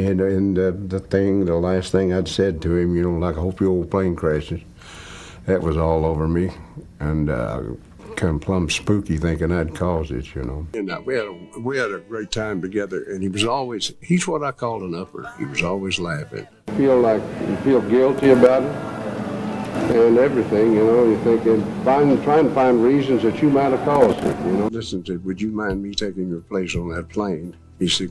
And the last thing I'd said to him, like, I hope your old plane crashes. That was all over me, and kind of plumb spooky thinking I'd caused it, And we had a great time together, and he's what I call an upper. He was always laughing. You feel guilty about it and everything, You're thinking, trying to find reasons that you might have caused it, Listen to, would you mind me taking your place on that plane? He said,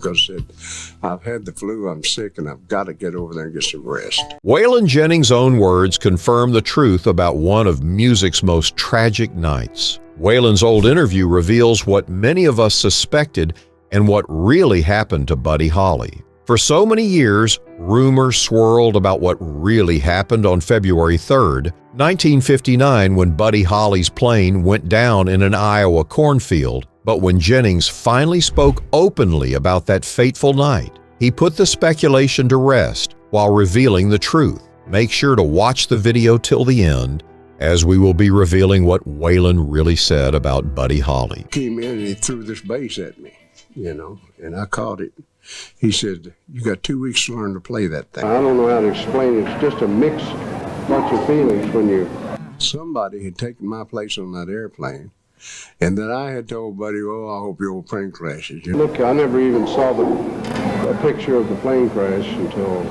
I've had the flu, I'm sick, and I've got to get over there and get some rest. Waylon Jennings' own words confirm the truth about one of music's most tragic nights. Waylon's old interview reveals what many of us suspected and what really happened to Buddy Holly. For so many years, rumors swirled about what really happened on February 3rd, 1959, when Buddy Holly's plane went down in an Iowa cornfield. But when Jennings finally spoke openly about that fateful night, he put the speculation to rest while revealing the truth. Make sure to watch the video till the end, as we will be revealing what Waylon really said about Buddy Holly. He came in and he threw this bass at me, and I caught it. He said, you got 2 weeks to learn to play that thing. I don't know how to explain it. It's just a mixed bunch of feelings when somebody had taken my place on that airplane. And then I had told Buddy, I hope your old plane crashes. Look, I never even saw a picture of the plane crash until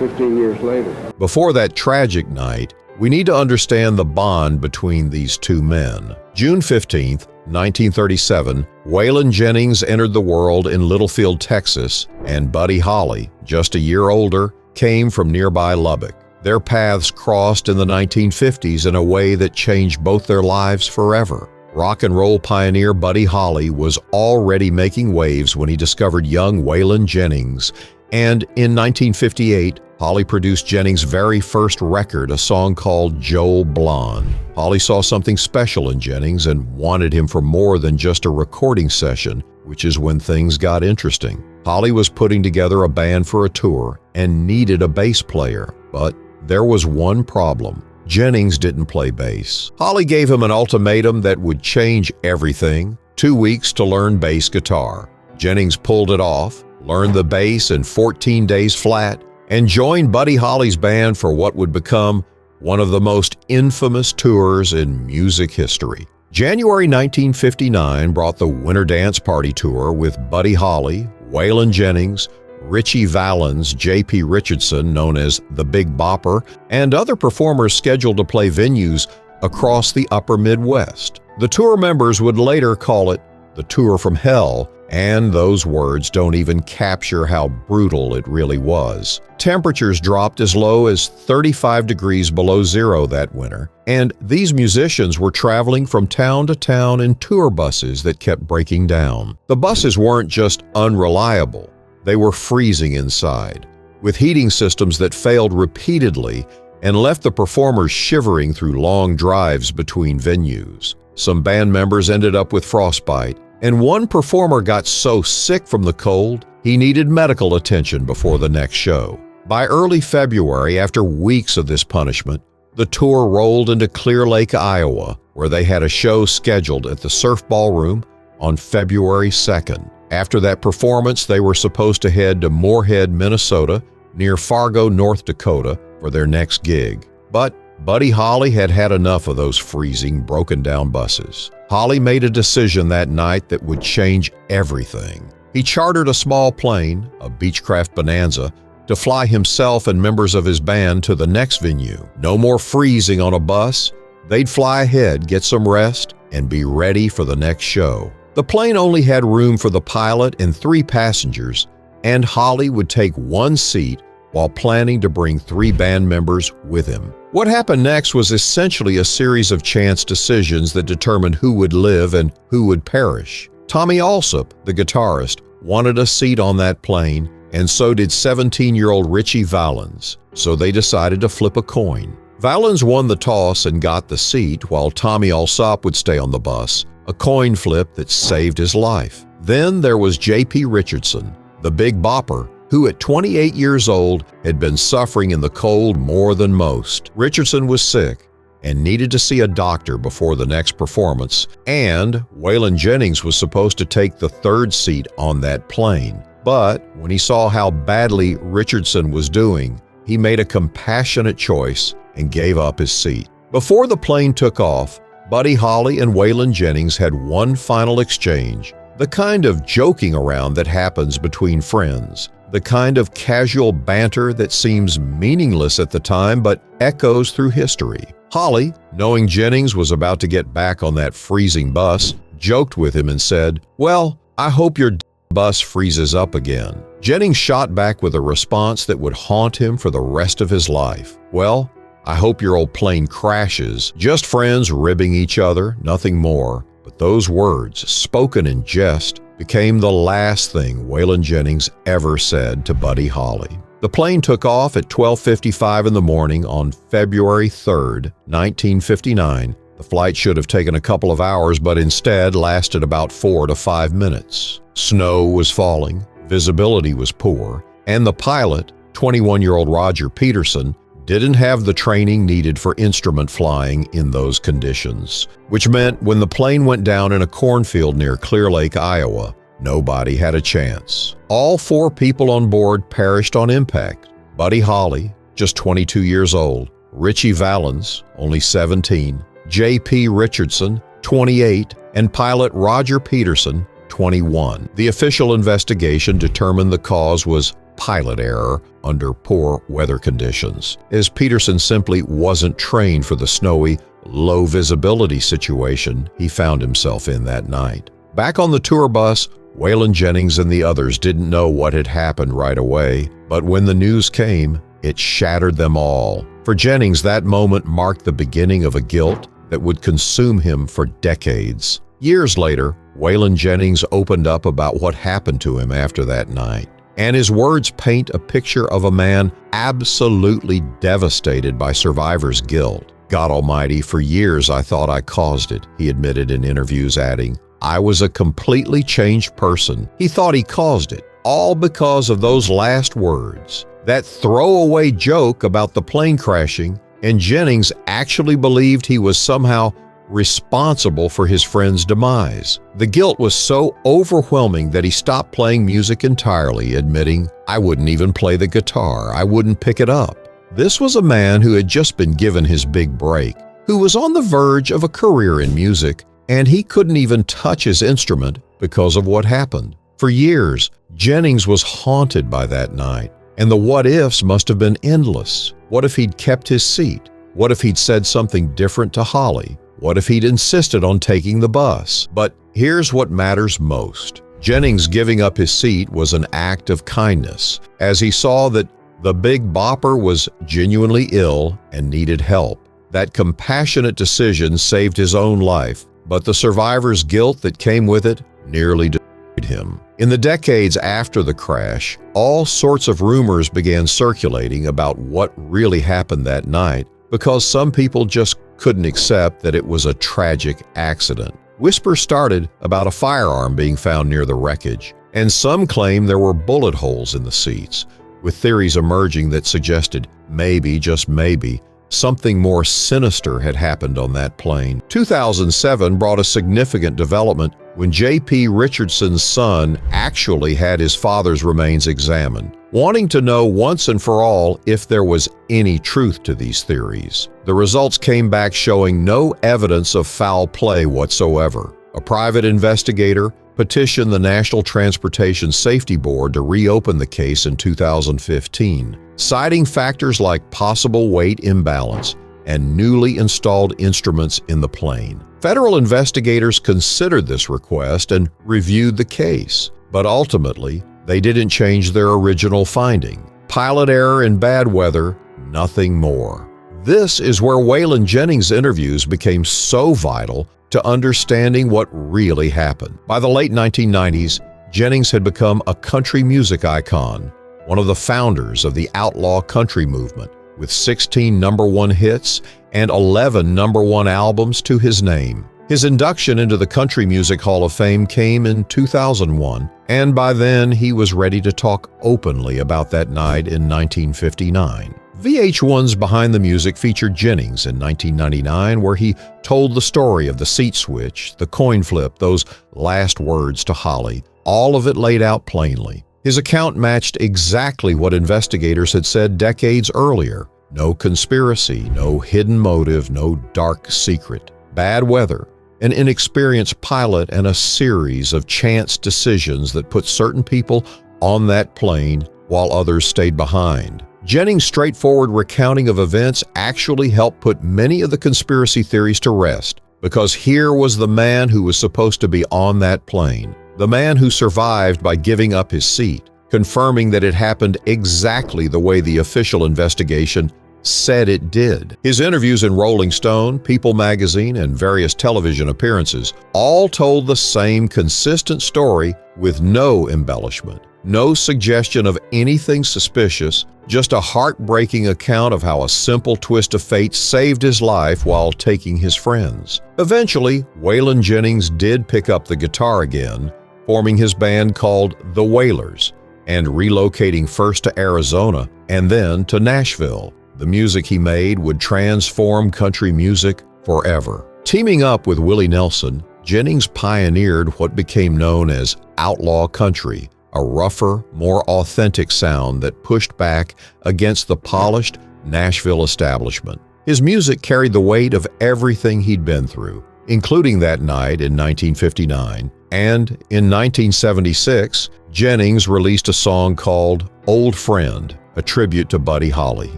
15 years later. Before that tragic night, we need to understand the bond between these two men. June 15th, 1937, Waylon Jennings entered the world in Littlefield, Texas, and Buddy Holly, just a year older, came from nearby Lubbock. Their paths crossed in the 1950s in a way that changed both their lives forever. Rock and roll pioneer Buddy Holly was already making waves when he discovered young Waylon Jennings, and in 1958, Holly produced Jennings' very first record, a song called Joel Blonde. Holly saw something special in Jennings and wanted him for more than just a recording session, which is when things got interesting. Holly was putting together a band for a tour and needed a bass player, but there was one problem. Jennings didn't play bass. Holly gave him an ultimatum that would change everything: 2 weeks to learn bass guitar. Jennings pulled it off, learned the bass in 14 days flat, and joined Buddy Holly's band for what would become one of the most infamous tours in music history. January 1959 brought the Winter Dance Party Tour with Buddy Holly, Waylon Jennings, Ritchie Valens, J.P. Richardson, known as the Big Bopper, and other performers scheduled to play venues across the upper Midwest. The tour members would later call it the Tour from Hell, and those words don't even capture how brutal it really was. Temperatures dropped as low as 35 degrees below zero that winter, and these musicians were traveling from town to town in tour buses that kept breaking down. The buses weren't just unreliable. They were freezing inside, with heating systems that failed repeatedly and left the performers shivering through long drives between venues. Some band members ended up with frostbite, and one performer got so sick from the cold, he needed medical attention before the next show. By early February, after weeks of this punishment, the tour rolled into Clear Lake, Iowa, where they had a show scheduled at the Surf Ballroom on February 2nd. After that performance, they were supposed to head to Moorhead, Minnesota, near Fargo, North Dakota, for their next gig. But Buddy Holly had had enough of those freezing, broken-down buses. Holly made a decision that night that would change everything. He chartered a small plane, a Beechcraft Bonanza, to fly himself and members of his band to the next venue. No more freezing on a bus. They'd fly ahead, get some rest, and be ready for the next show. The plane only had room for the pilot and 3 passengers, and Holly would take 1 seat while planning to bring 3 band members with him. What happened next was essentially a series of chance decisions that determined who would live and who would perish. Tommy Alsop, the guitarist, wanted a seat on that plane, and so did 17-year-old Ritchie Valens, so they decided to flip a coin. Valens won the toss and got the seat, while Tommy Alsop would stay on the bus, a coin flip that saved his life. Then there was J.P. Richardson, the Big Bopper, who at 28 years old had been suffering in the cold more than most. Richardson was sick and needed to see a doctor before the next performance, and Waylon Jennings was supposed to take the 3rd seat on that plane. But when he saw how badly Richardson was doing, he made a compassionate choice and gave up his seat. Before the plane took off, Buddy Holly and Waylon Jennings had one final exchange, the kind of joking around that happens between friends, the kind of casual banter that seems meaningless at the time but echoes through history. Holly, knowing Jennings was about to get back on that freezing bus, joked with him and said, "Well, I hope your bus freezes up again." Jennings shot back with a response that would haunt him for the rest of his life. "Well, I hope your old plane crashes." Just friends ribbing each other, nothing more. But those words, spoken in jest, became the last thing Waylon Jennings ever said to Buddy Holly. The plane took off at 12:55 in the morning on February 3rd, 1959. The flight should have taken a couple of hours, but instead lasted about 4 to 5 minutes. Snow was falling, visibility was poor, and the pilot, 21-year-old Roger Peterson, didn't have the training needed for instrument flying in those conditions, which meant when the plane went down in a cornfield near Clear Lake, Iowa, nobody had a chance. All 4 people on board perished on impact. Buddy Holly, just 22 years old, Ritchie Valens, only 17, J.P. Richardson, 28, and pilot Roger Peterson, 21. The official investigation determined the cause was pilot error under poor weather conditions, as Peterson simply wasn't trained for the snowy, low visibility situation he found himself in that night. Back on the tour bus, Waylon Jennings and the others didn't know what had happened right away, but when the news came, it shattered them all. For Jennings, that moment marked the beginning of a guilt that would consume him for decades. Years later, Waylon Jennings opened up about what happened to him after that night. And his words paint a picture of a man absolutely devastated by survivors' guilt. "God Almighty, for years I thought I caused it," he admitted in interviews, adding, "I was a completely changed person." He thought he caused it, all because of those last words. That throwaway joke about the plane crashing, and Jennings actually believed he was somehow responsible for his friend's demise. The guilt was so overwhelming that he stopped playing music entirely, admitting, "I wouldn't even play the guitar. I wouldn't pick it up." This was a man who had just been given his big break, who was on the verge of a career in music, and he couldn't even touch his instrument because of what happened. For years, Jennings was haunted by that night, and the what-ifs must have been endless. What if he'd kept his seat? What if he'd said something different to Holly? What if he'd insisted on taking the bus? But here's what matters most. Jennings giving up his seat was an act of kindness, as he saw that the Big Bopper was genuinely ill and needed help. That compassionate decision saved his own life, but the survivor's guilt that came with it nearly destroyed him. In the decades after the crash, all sorts of rumors began circulating about what really happened that night, because some people just couldn't accept that it was a tragic accident. Whispers started about a firearm being found near the wreckage, and some claimed there were bullet holes in the seats, with theories emerging that suggested maybe, just maybe, something more sinister had happened on that plane. 2007 brought a significant development when J.P. Richardson's son actually had his father's remains examined, wanting to know once and for all if there was any truth to these theories. The results came back showing no evidence of foul play whatsoever. A private investigator petitioned the National Transportation Safety Board to reopen the case in 2015, citing factors like possible weight imbalance and newly installed instruments in the plane. Federal investigators considered this request and reviewed the case, but ultimately, they didn't change their original finding. Pilot error in bad weather, nothing more. This is where Waylon Jennings' interviews became so vital to understanding what really happened. By the late 1990s, Jennings had become a country music icon, one of the founders of the outlaw country movement, with 16 #1 hits and 11 #1 albums to his name. His induction into the Country Music Hall of Fame came in 2001, and by then he was ready to talk openly about that night in 1959. VH1's Behind the Music featured Jennings in 1999, where he told the story of the seat switch, the coin flip, those last words to Holly, all of it laid out plainly. His account matched exactly what investigators had said decades earlier. No conspiracy, no hidden motive, no dark secret. Bad weather, an inexperienced pilot, and a series of chance decisions that put certain people on that plane while others stayed behind. Jennings' straightforward recounting of events actually helped put many of the conspiracy theories to rest, because here was the man who was supposed to be on that plane, the man who survived by giving up his seat, confirming that it happened exactly the way the official investigation said it did. His interviews in Rolling Stone, People magazine, and various television appearances all told the same consistent story with no embellishment, no suggestion of anything suspicious, just a heartbreaking account of how a simple twist of fate saved his life while taking his friends. Eventually, Waylon Jennings did pick up the guitar again, forming his band called The Wailers, and relocating first to Arizona and then to Nashville. The music he made would transform country music forever. Teaming up with Willie Nelson, Jennings pioneered what became known as outlaw country, a rougher, more authentic sound that pushed back against the polished Nashville establishment. His music carried the weight of everything he'd been through, including that night in 1959, and in 1976, Jennings released a song called Old Friend, a tribute to Buddy Holly.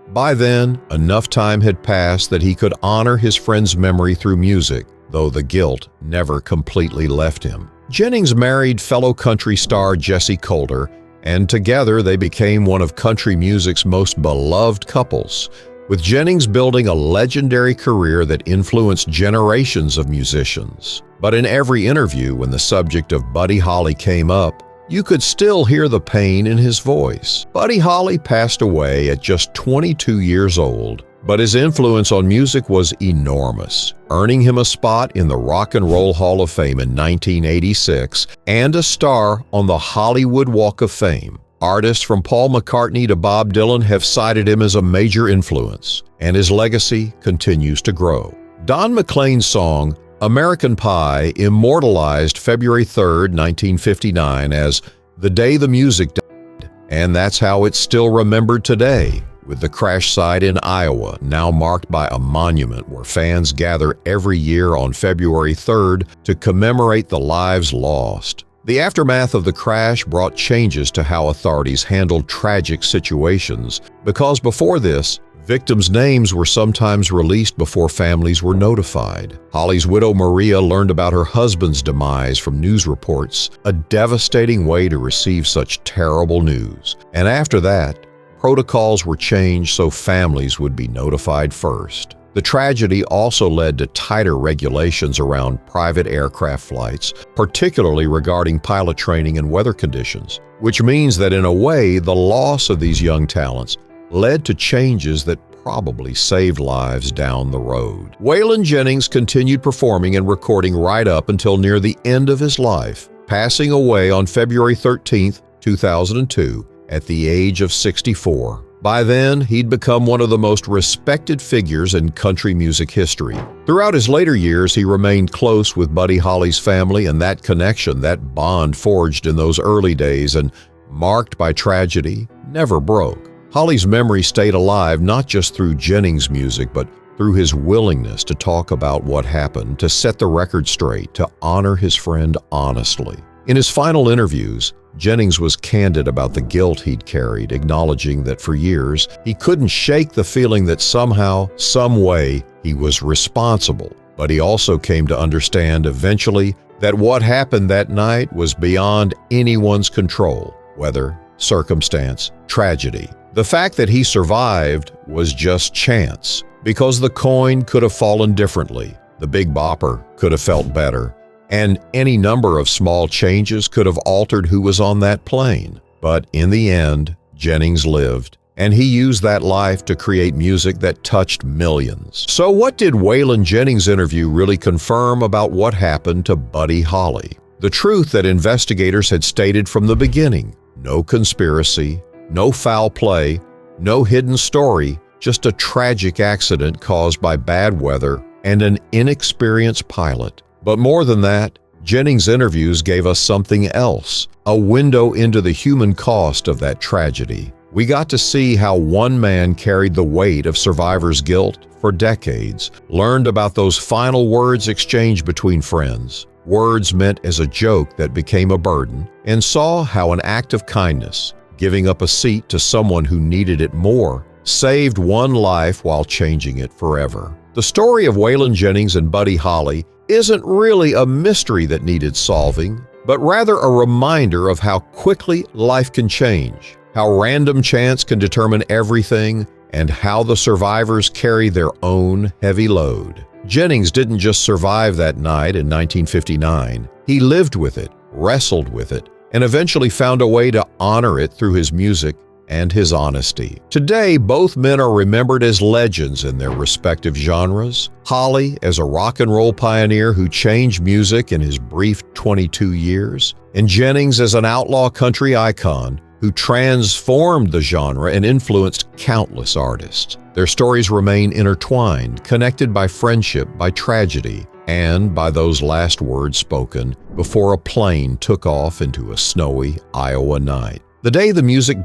By then, enough time had passed that he could honor his friend's memory through music, though the guilt never completely left him. Jennings married fellow country star Jessie Coulter, and together they became one of country music's most beloved couples, with Jennings building a legendary career that influenced generations of musicians. But in every interview, when the subject of Buddy Holly came up, you could still hear the pain in his voice. Buddy Holly passed away at just 22 years old, but his influence on music was enormous, earning him a spot in the Rock and Roll Hall of Fame in 1986 and a star on the Hollywood Walk of Fame. Artists from Paul McCartney to Bob Dylan have cited him as a major influence, and his legacy continues to grow. Don McLean's song American Pie immortalized February 3, 1959 as the day the music died, and that's how it's still remembered today, with the crash site in Iowa now marked by a monument where fans gather every year on February 3rd to commemorate the lives lost. The aftermath of the crash brought changes to how authorities handled tragic situations, because before this, victims' names were sometimes released before families were notified. Holly's widow Maria learned about her husband's demise from news reports, a devastating way to receive such terrible news. And after that, protocols were changed so families would be notified first. The tragedy also led to tighter regulations around private aircraft flights, particularly regarding pilot training and weather conditions, which means that in a way, the loss of these young talents led to changes that probably saved lives down the road. Waylon Jennings continued performing and recording right up until near the end of his life, passing away on February 13, 2002, at the age of 64. By then, he'd become one of the most respected figures in country music history. Throughout his later years, he remained close with Buddy Holly's family, and that connection, that bond forged in those early days and marked by tragedy, never broke. Holly's memory stayed alive not just through Jennings' music, but through his willingness to talk about what happened, to set the record straight, to honor his friend honestly. In his final interviews, Jennings was candid about the guilt he'd carried, acknowledging that for years he couldn't shake the feeling that somehow, some way, he was responsible. But he also came to understand eventually that what happened that night was beyond anyone's control, weather, circumstance, tragedy. The fact that he survived was just chance, because the coin could have fallen differently, the Big Bopper could have felt better, and any number of small changes could have altered who was on that plane. But in the end, Jennings lived, and he used that life to create music that touched millions. So what did Waylon Jennings' interview really confirm about what happened to Buddy Holly? The truth that investigators had stated from the beginning: no conspiracy, no foul play, no hidden story, just a tragic accident caused by bad weather and an inexperienced pilot. But more than that, Jennings' interviews gave us something else, a window into the human cost of that tragedy. We got to see how one man carried the weight of survivors' guilt for decades, learned about those final words exchanged between friends, words meant as a joke that became a burden, and saw how an act of kindness, giving up a seat to someone who needed it more, saved one life while changing it forever. The story of Waylon Jennings and Buddy Holly isn't really a mystery that needed solving, but rather a reminder of how quickly life can change, how random chance can determine everything, and how the survivors carry their own heavy load. Jennings didn't just survive that night in 1959. He lived with it, wrestled with it, and eventually found a way to honor it through his music and his honesty. Today, both men are remembered as legends in their respective genres. Holly as a rock and roll pioneer who changed music in his brief 22 years, and Jennings as an outlaw country icon who transformed the genre and influenced countless artists. Their stories remain intertwined, connected by friendship, by tragedy, and by those last words spoken before a plane took off into a snowy Iowa night. The day the music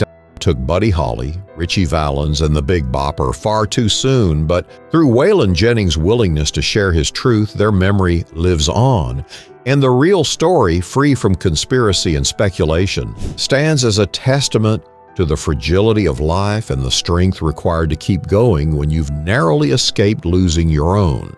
took Buddy Holly, Ritchie Valens, and the Big Bopper far too soon, but through Waylon Jennings' willingness to share his truth, their memory lives on, and the real story, free from conspiracy and speculation, stands as a testament to the fragility of life and the strength required to keep going when you've narrowly escaped losing your own.